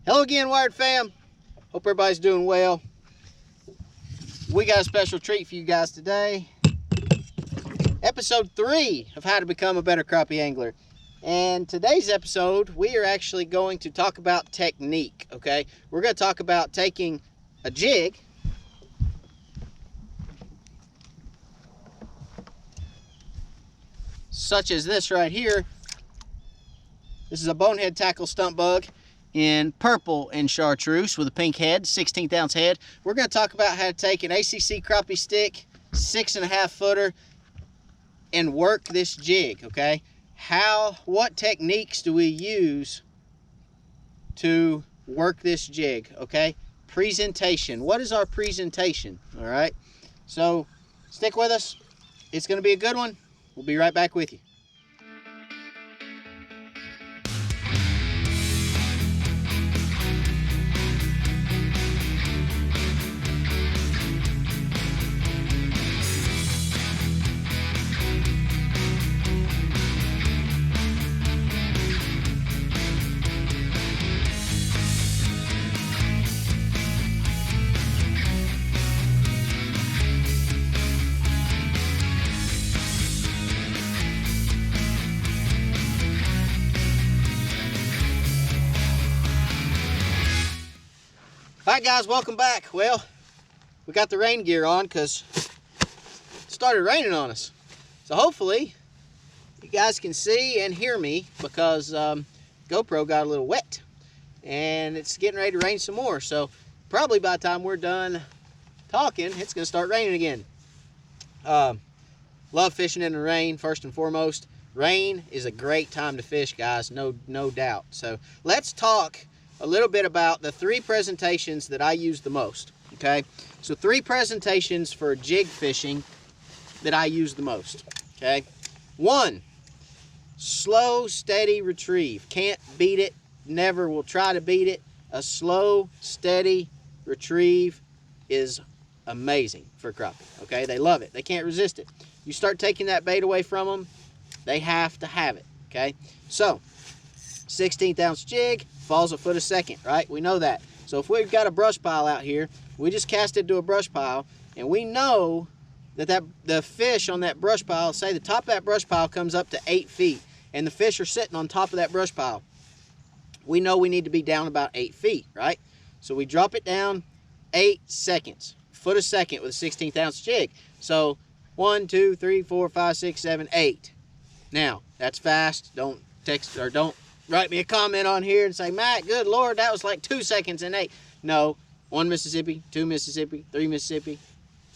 Hello again, Wired fam. Hope everybody's doing well. We got a special treat for you guys today. Episode 3 of how to become a better crappie angler. And today's episode, we are actually going to talk about technique, okay? We're going to talk about taking a jig, such as this right here. This is a Bonehead tackle stump bug in purple and chartreuse with a pink head, 16th ounce head. We're going to talk about how to take an ACC crappie stick, 6.5 footer, and work this jig, okay? What techniques do we use to work this jig, okay? Presentation. What is our presentation, all right? So stick with us. It's going to be a good one. We'll be right back with you. Alright guys, welcome back. Well, we got the rain gear on because it started raining on us. So hopefully you guys can see and hear me because GoPro got a little wet and it's getting ready to rain some more. So probably by the time we're done talking, it's going to start raining again. Love fishing in the rain, first and foremost. Rain is a great time to fish, guys, no doubt. So let's talk a little bit about the 3 presentations that I use the most, okay? So 3 presentations for jig fishing that I use the most, okay? 1, slow, steady retrieve. Can't beat it, never will try to beat it. A slow, steady retrieve is amazing for crappie, okay? They love it, they can't resist it. You start taking that bait away from them, they have to have it, okay? So, 16th ounce jig, falls a foot a second, right? We know that. So if we've got a brush pile out here, we just cast it to a brush pile, and we know that the fish on that brush pile, say the top of that brush pile comes up to 8 feet, and the fish are sitting on top of that brush pile. We know we need to be down about 8 feet, right? So we drop it down 8 seconds, foot a second with a 16th ounce jig. So 1, 2, 3, 4, 5, 6, 7, 8. Now, that's fast. Don't text or don't write me a comment on here and say, Matt, good Lord, that was like 2 seconds and 8. No, 1 Mississippi, 2 Mississippi, 3 Mississippi,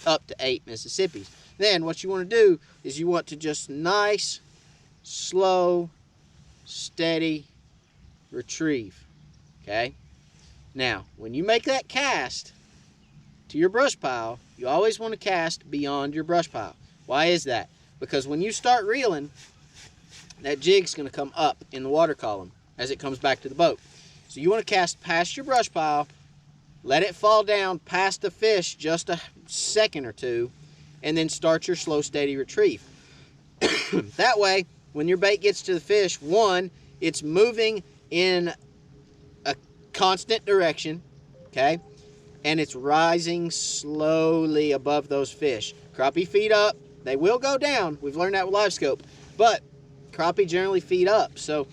up to 8 Mississippis. Then what you want to do is you want to just nice, slow, steady retrieve, okay? Now, when you make that cast to your brush pile, you always want to cast beyond your brush pile. Why is that? Because when you start reeling, that jig's going to come up in the water column as it comes back to the boat. So you want to cast past your brush pile, let it fall down past the fish just a second or two, and then start your slow, steady retrieve. That way, when your bait gets to the fish, 1, it's moving in a constant direction, okay? And it's rising slowly above those fish. Crappie feed up. They will go down. We've learned that with Livescope. But crappie generally feed up, so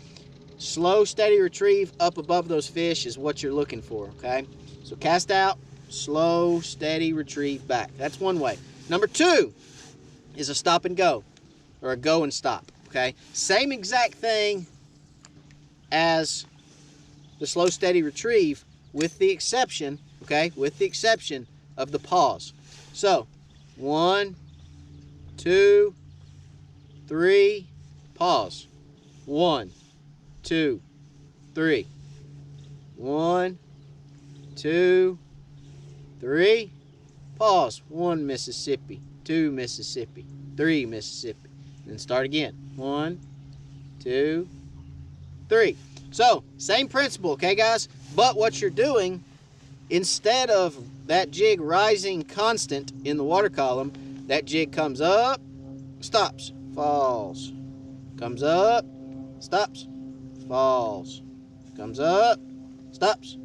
slow, steady retrieve up above those fish is what you're looking for, okay? So cast out, slow, steady retrieve back. That's one way. Number 2 is a stop and go, or a go and stop, okay? Same exact thing as the slow, steady retrieve with the exception, okay? With the exception of the pause. So 1, 2, 3, pause. 1, 2, 3. 1, 2, 3. Pause. 1 Mississippi, 2 Mississippi, 3 Mississippi. Then start again. 1, 2, 3. So, same principle, okay guys? But what you're doing, instead of that jig rising constant in the water column, that jig comes up, stops, falls. Comes up, stops, falls. Comes up, stops,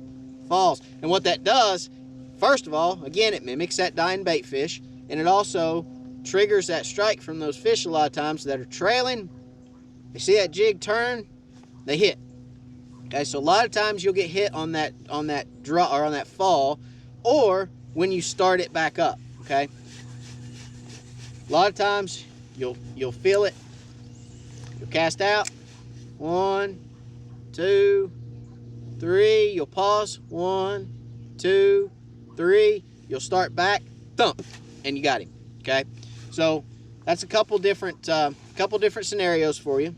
falls. And what that does, first of all, again, it mimics that dying bait fish, and it also triggers that strike from those fish a lot of times that are trailing. They see that jig turn, they hit. Okay, so a lot of times you'll get hit on that draw or on that fall, or when you start it back up. Okay, a lot of times you'll feel it. You'll cast out. 1, 2, 3. You'll pause. 1, 2, 3. You'll start back. Thump, and you got him. Okay, so that's a couple different scenarios for you.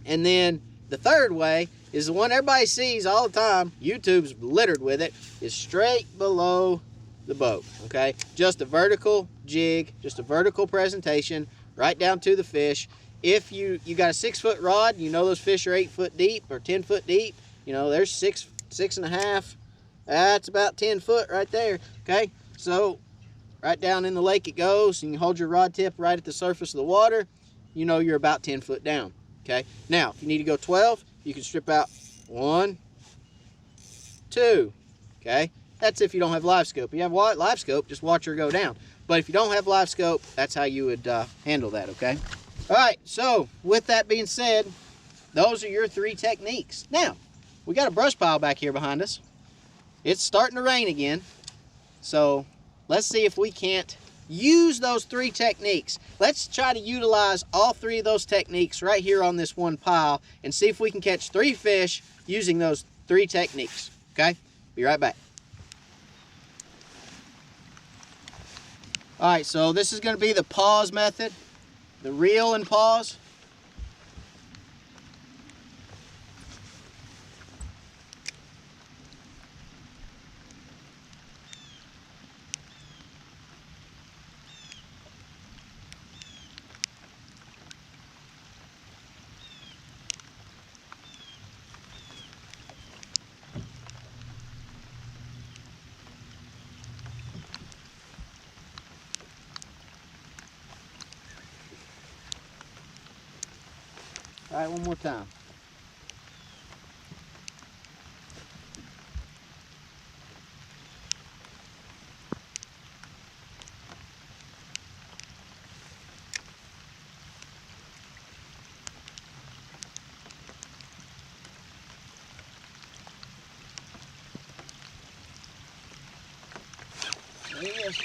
And then the third way is the one everybody sees all the time. YouTube's littered with it. Is straight below the boat. Okay, just a vertical jig, just a vertical presentation right down to the fish. If you got a 6-foot rod, you know those fish are 8 foot deep or 10 foot deep. You know, there's 6.5. That's about 10 foot right there. Okay, so right down in the lake it goes, and you hold your rod tip right at the surface of the water. You know you're about 10 foot down. Okay, now if you need to go 12, you can strip out 1, 2. Okay, that's if you don't have Livescope. If you have Livescope, just watch her go down. But if you don't have Livescope, that's how you would handle that. Okay. All right, so with that being said, those are your 3 techniques. Now, we got a brush pile back here behind us. It's starting to rain again, so let's see if we can't use those 3 techniques. Let's try to utilize all 3 of those techniques right here on this one pile and see if we can catch 3 fish using those 3 techniques. Okay, be right back. All right, so this is going to be the pause method. The reel and pause. All right, one more time. There he is.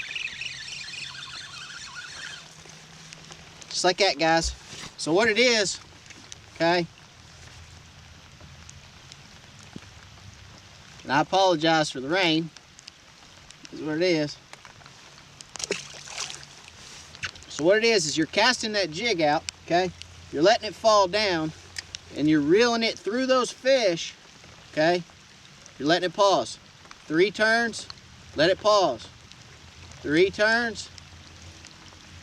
Just like that, guys. So what it is, okay, and I apologize for the rain. This is what it is. So what it is you're casting that jig out, okay? You're letting it fall down, and you're reeling it through those fish, okay? You're letting it pause. 3 turns, let it pause. 3 turns,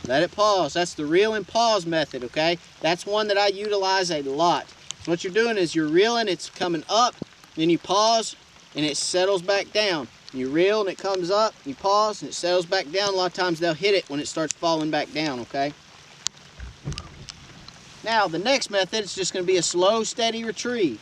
let it pause. That's the reel and pause method, okay? That's one that I utilize a lot. So what you're doing is you're reeling, it's coming up, then you pause, and it settles back down. You reel, and it comes up, you pause, and it settles back down. A lot of times they'll hit it when it starts falling back down, okay? Now, the next method is just going to be a slow, steady retrieve.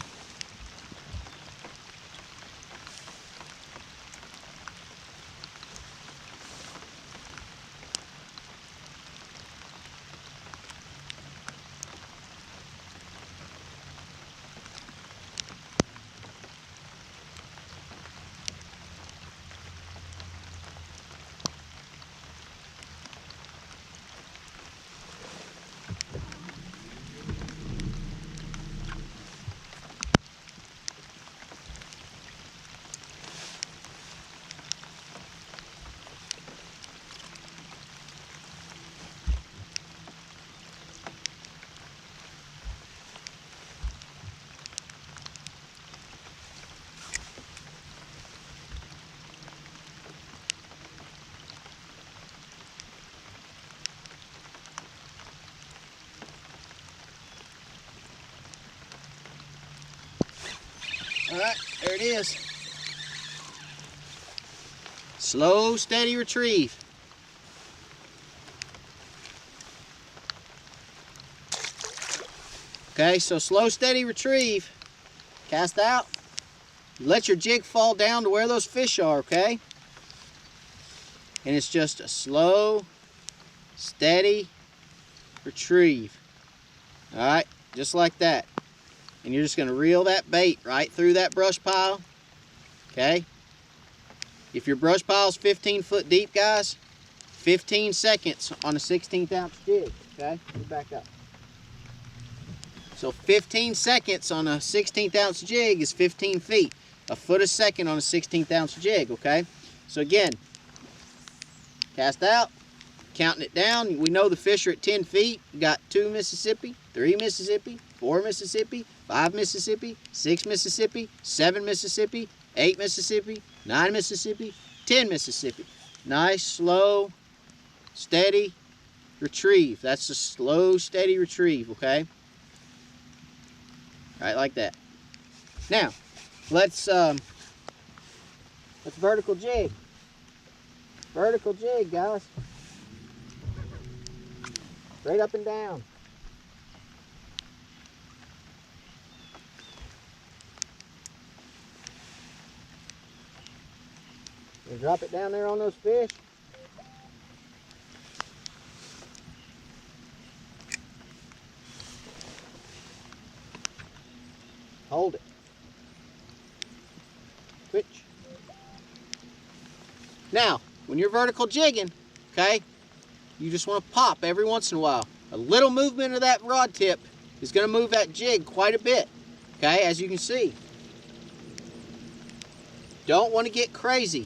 All right, there it is. Slow, steady retrieve. Okay, so slow, steady retrieve. Cast out. Let your jig fall down to where those fish are, okay? And it's just a slow, steady retrieve. All right, just like that. And you're just going to reel that bait right through that brush pile, okay? If your brush pile is 15 foot deep, guys, 15 seconds on a 16th ounce jig, okay? Let me back up. So 15 seconds on a 16th ounce jig is 15 feet. A foot a second on a 16th ounce jig, okay? So again, cast out, counting it down. We know the fish are at 10 feet. You got 2 Mississippi, 3 Mississippi, 4 Mississippi, 5 Mississippi, 6 Mississippi, 7 Mississippi, 8 Mississippi, 9 Mississippi, 10 Mississippi. Nice, slow, steady retrieve. That's a slow, steady retrieve, okay? Right, like that. Now, let's vertical jig. Vertical jig, guys. Straight up and down. You drop it down there on those fish. Hold it. Twitch. Now, when you're vertical jigging, okay, you just want to pop every once in a while. A little movement of that rod tip is going to move that jig quite a bit, okay, as you can see. Don't want to get crazy.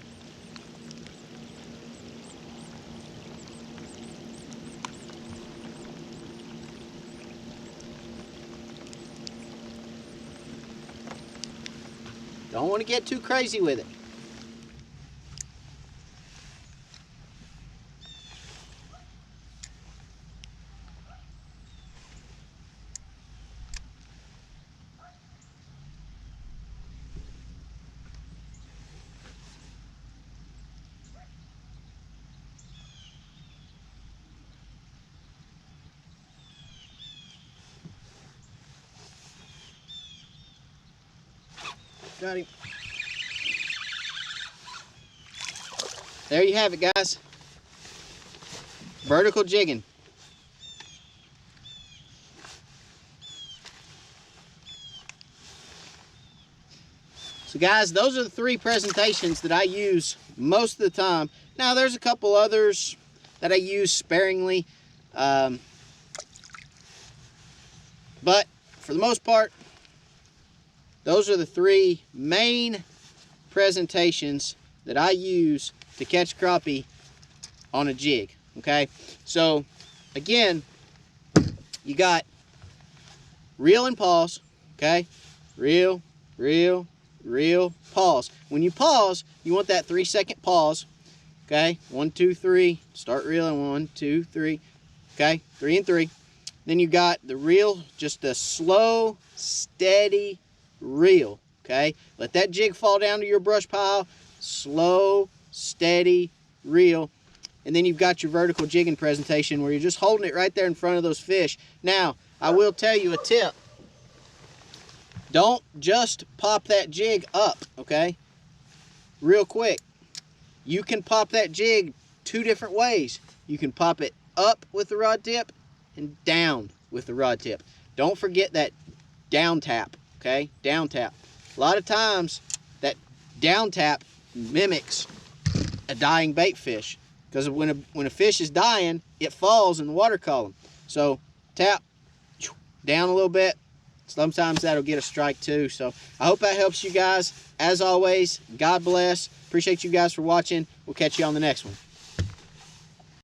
Don't want to get too crazy with it. Got him. There you have it, guys. Vertical jigging. So guys, those are the 3 presentations that I use most of the time. Now there's a couple others that I use sparingly. But for the most part, those are the 3 main presentations that I use to catch crappie on a jig, okay? So, again, you got reel and pause, okay? Reel, reel, reel, pause. When you pause, you want that 3-second pause, okay? 1, 2, 3, start reeling, 1, 2, 3, okay? 3 and 3. Then you got the reel, just a slow, steady reel, okay? Let that jig fall down to your brush pile, slow, steady reel. And then you've got your vertical jigging presentation where you're just holding it right there in front of those fish. Now, I will tell you a tip. Don't just pop that jig up, okay? Real quick. You can pop that jig 2 different ways. You can pop it up with the rod tip and down with the rod tip. Don't forget that down tap. Okay, down tap. A lot of times that down tap mimics a dying bait fish, because when a fish is dying, it falls in the water column. So tap down a little bit. Sometimes that'll get a strike too. So I hope that helps you guys. As always, God bless. Appreciate you guys for watching. We'll catch you on the next one.